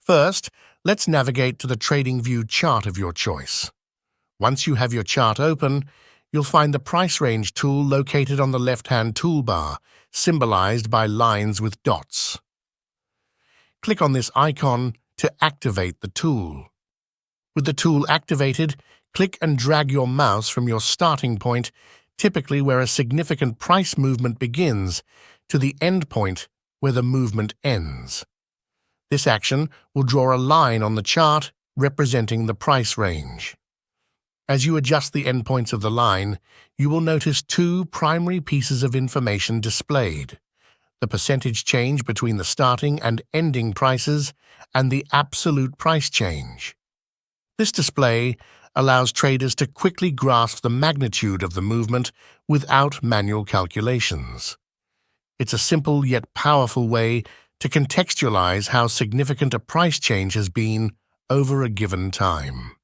First, let's navigate to the TradingView chart of your choice. Once you have your chart open, you'll find the price range tool located on the left-hand toolbar, symbolized by lines with dots. Click on this icon to activate the tool. With the tool activated, click and drag your mouse from your starting point, typically where a significant price movement begins, to the end point where the movement ends. This action will draw a line on the chart representing the price range. As you adjust the endpoints of the line, you will notice two primary pieces of information displayed: the percentage change between the starting and ending prices and the absolute price change. This display allows traders to quickly grasp the magnitude of the movement without manual calculations. It's a simple yet powerful way to contextualize how significant a price change has been over a given time.